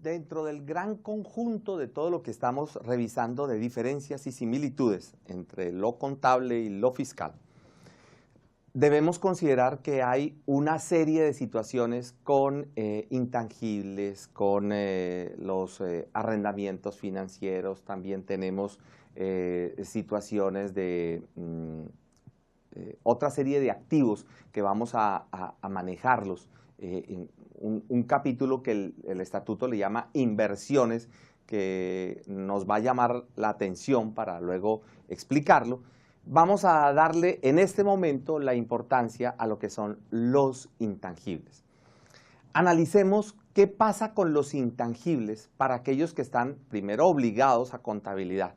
Dentro del gran conjunto de todo lo que estamos revisando de diferencias y similitudes entre lo contable y lo fiscal, debemos considerar que hay una serie de situaciones con intangibles, con los arrendamientos financieros. También tenemos situaciones de otra serie de activos que vamos a manejarlos. Un capítulo que el estatuto le llama inversiones, que nos va a llamar la atención para luego explicarlo. Vamos a darle en este momento la importancia a lo que son los intangibles. Analicemos qué pasa con los intangibles para aquellos que están primero obligados a contabilidad.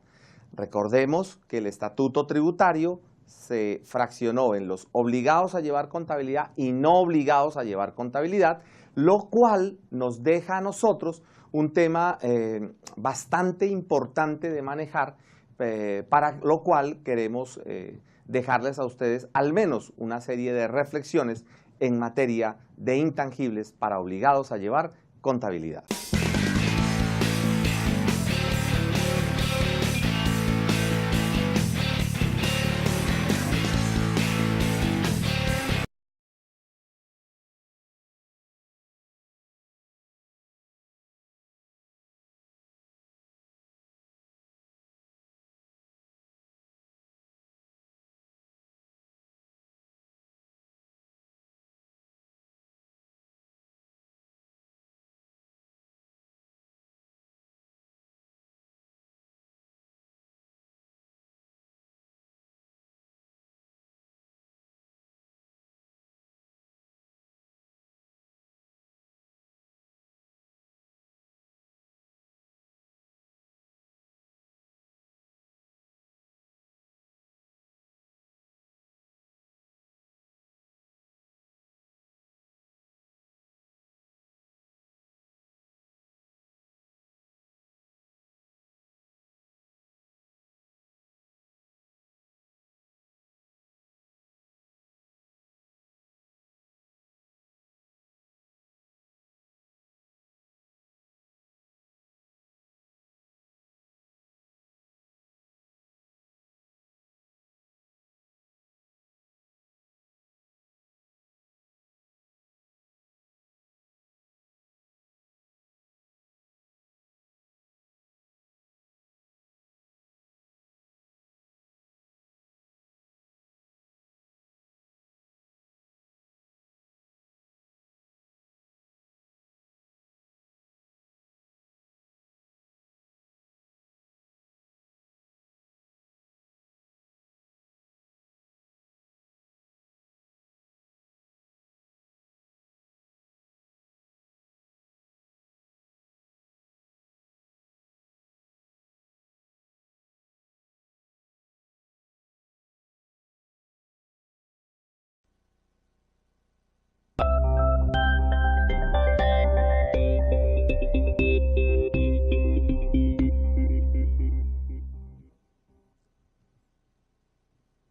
Recordemos que el estatuto tributario se fraccionó en los obligados a llevar contabilidad y no obligados a llevar contabilidad, lo cual nos deja a nosotros un tema bastante importante de manejar, para lo cual queremos dejarles a ustedes al menos una serie de reflexiones en materia de intangibles para obligados a llevar contabilidad.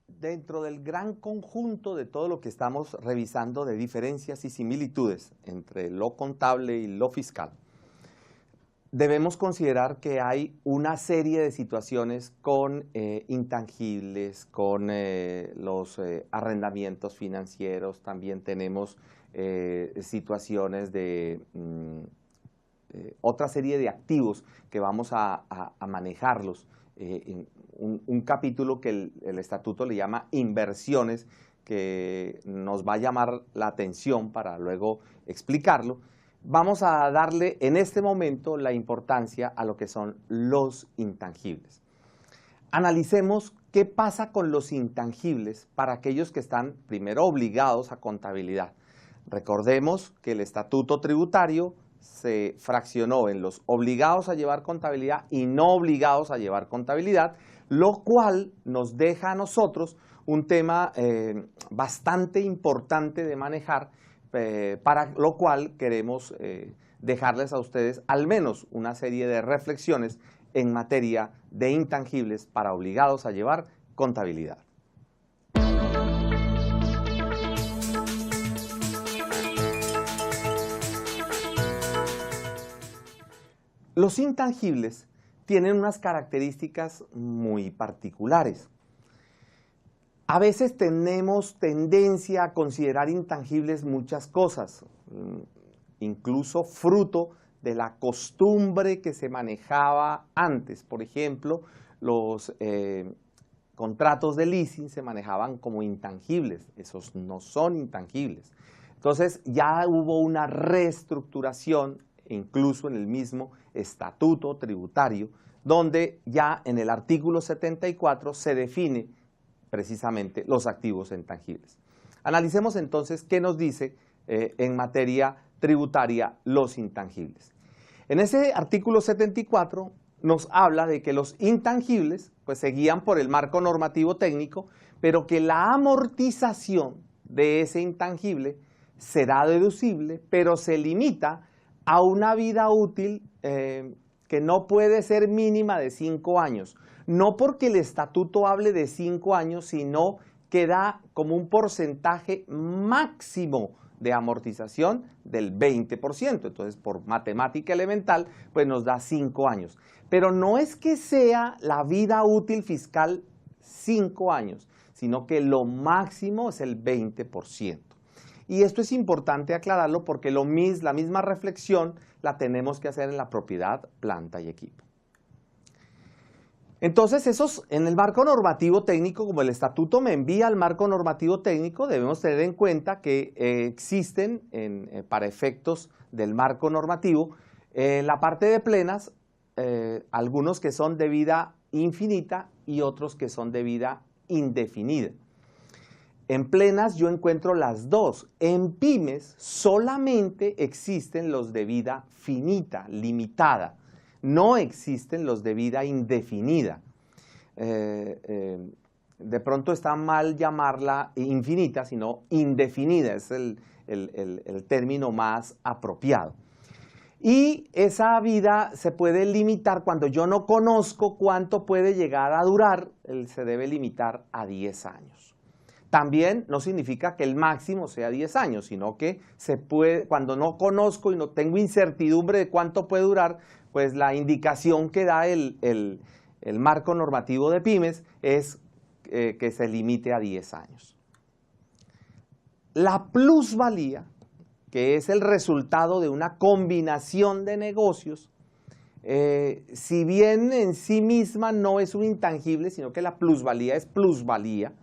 Dentro del gran conjunto de todo lo que estamos revisando de diferencias y similitudes entre lo contable y lo fiscal, debemos considerar que hay una serie de situaciones con intangibles, con los arrendamientos financieros. También tenemos situaciones de otra serie de activos que vamos a manejarlos. Un capítulo que el estatuto le llama inversiones, que nos va a llamar la atención para luego explicarlo. Vamos a darle en este momento la importancia a lo que son los intangibles. Analicemos qué pasa con los intangibles para aquellos que están primero obligados a contabilidad. Recordemos que el estatuto tributario se fraccionó en los obligados a llevar contabilidad y no obligados a llevar contabilidad, lo cual nos deja a nosotros un tema bastante importante de manejar, para lo cual queremos dejarles a ustedes al menos una serie de reflexiones en materia de intangibles para obligados a llevar contabilidad. Los intangibles tienen unas características muy particulares. A veces tenemos tendencia a considerar intangibles muchas cosas, incluso fruto de la costumbre que se manejaba antes. Por ejemplo, los contratos de leasing se manejaban como intangibles, esos no son intangibles. Entonces ya hubo una reestructuración, incluso en el mismo estatuto tributario, donde ya en el artículo 74 se define precisamente los activos intangibles. Analicemos entonces qué nos dice en materia tributaria los intangibles. En ese artículo 74 nos habla de que los intangibles pues, se guían por el marco normativo técnico, pero que la amortización de ese intangible será deducible, pero se limita a una vida útil que no puede ser mínima de 5 años. No porque el estatuto hable de 5 años, sino que da como un porcentaje máximo de amortización del 20%. Entonces, por matemática elemental, pues nos da 5 años. Pero no es que sea la vida útil fiscal 5 años, sino que lo máximo es el 20%. Y esto es importante aclararlo porque la misma reflexión la tenemos que hacer en la propiedad, planta y equipo. Entonces, en el marco normativo técnico, como el estatuto me envía al marco normativo técnico, debemos tener en cuenta que existen, para efectos del marco normativo, la parte de plenas, algunos que son de vida infinita y otros que son de vida indefinida. En plenas yo encuentro las dos. En pymes solamente existen los de vida finita, limitada. No existen los de vida indefinida. De pronto está mal llamarla infinita, sino indefinida, es el término más apropiado. Y esa vida se puede limitar cuando yo no conozco cuánto puede llegar a durar, se debe limitar a 10 años. También no significa que el máximo sea 10 años, sino que se puede, cuando no conozco y no tengo incertidumbre de cuánto puede durar, pues la indicación que da el marco normativo de pymes es que se limite a 10 años. La plusvalía, que es el resultado de una combinación de negocios, si bien en sí misma no es un intangible, sino que la plusvalía es plusvalía,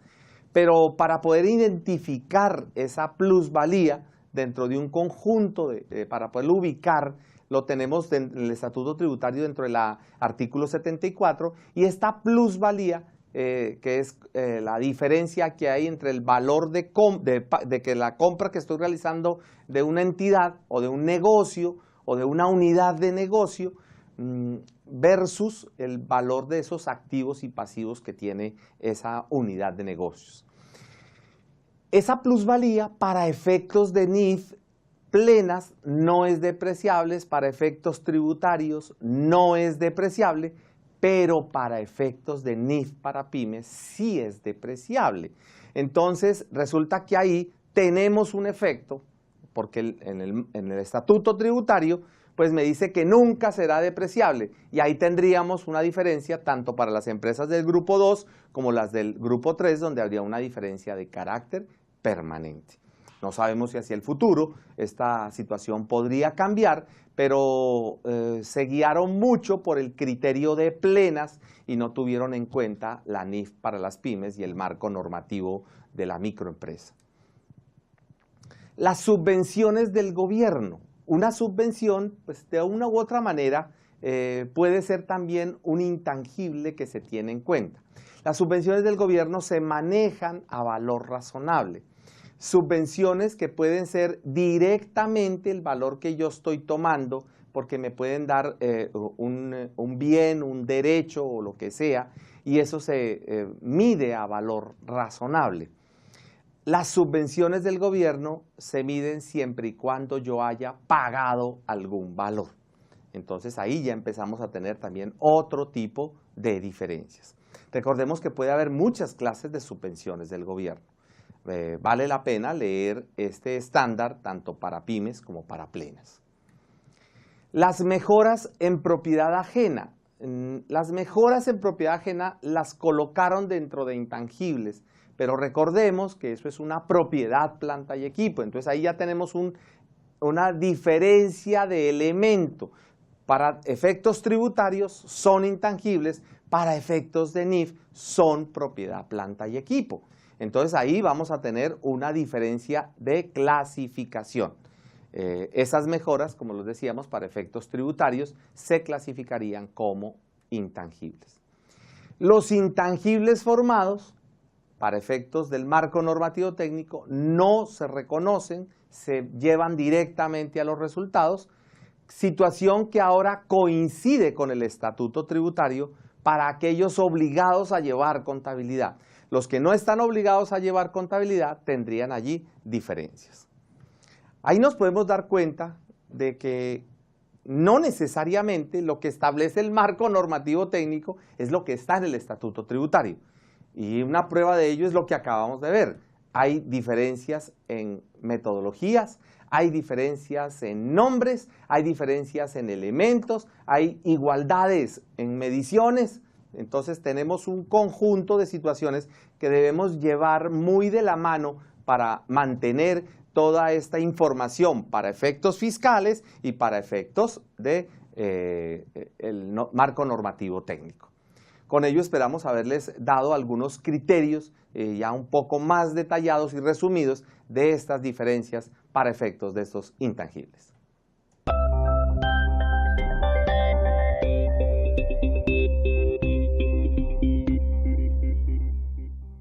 pero para poder identificar esa plusvalía dentro de un conjunto, para poderlo ubicar, lo tenemos en el estatuto tributario dentro del artículo 74, y esta plusvalía, que es la diferencia que hay entre el valor de que la compra que estoy realizando de una entidad o de un negocio o de una unidad de negocio versus el valor de esos activos y pasivos que tiene esa unidad de negocios. Esa plusvalía para efectos de NIF plenas no es depreciable, para efectos tributarios no es depreciable, pero para efectos de NIF para pymes sí es depreciable. Entonces resulta que ahí tenemos un efecto, porque en el estatuto tributario pues me dice que nunca será depreciable, y ahí tendríamos una diferencia tanto para las empresas del grupo 2 como las del grupo 3, donde habría una diferencia de carácter permanente. No sabemos si hacia el futuro esta situación podría cambiar, pero se guiaron mucho por el criterio de plenas y no tuvieron en cuenta la NIF para las pymes y el marco normativo de la microempresa. Las subvenciones del gobierno. Una subvención, pues de una u otra manera, puede ser también un intangible que se tiene en cuenta. Las subvenciones del gobierno se manejan a valor razonable. Subvenciones que pueden ser directamente el valor que yo estoy tomando, porque me pueden dar un bien, un derecho o lo que sea, y eso se mide a valor razonable. Las subvenciones del gobierno se miden siempre y cuando yo haya pagado algún valor. Entonces ahí ya empezamos a tener también otro tipo de diferencias. Recordemos que puede haber muchas clases de subvenciones del gobierno. Vale la pena leer este estándar tanto para pymes como para plenas. Las mejoras en propiedad ajena. Las mejoras en propiedad ajena las colocaron dentro de intangibles, pero recordemos que eso es una propiedad, planta y equipo. Entonces ahí ya tenemos una diferencia de elemento. Para efectos tributarios son intangibles, para efectos de NIF son propiedad, planta y equipo. Entonces ahí vamos a tener una diferencia de clasificación. Esas mejoras, como les decíamos, para efectos tributarios se clasificarían como intangibles. Los intangibles formados, para efectos del marco normativo técnico, no se reconocen, se llevan directamente a los resultados, situación que ahora coincide con el estatuto tributario para aquellos obligados a llevar contabilidad. Los que no están obligados a llevar contabilidad tendrían allí diferencias. Ahí nos podemos dar cuenta de que no necesariamente lo que establece el marco normativo técnico es lo que está en el estatuto tributario. Y una prueba de ello es lo que acabamos de ver. Hay diferencias en metodologías, hay diferencias en nombres, hay diferencias en elementos, hay igualdades en mediciones. Entonces tenemos un conjunto de situaciones que debemos llevar muy de la mano para mantener toda esta información para efectos fiscales y para efectos de marco normativo técnico. Con ello esperamos haberles dado algunos criterios ya un poco más detallados y resumidos de estas diferencias para efectos de estos intangibles.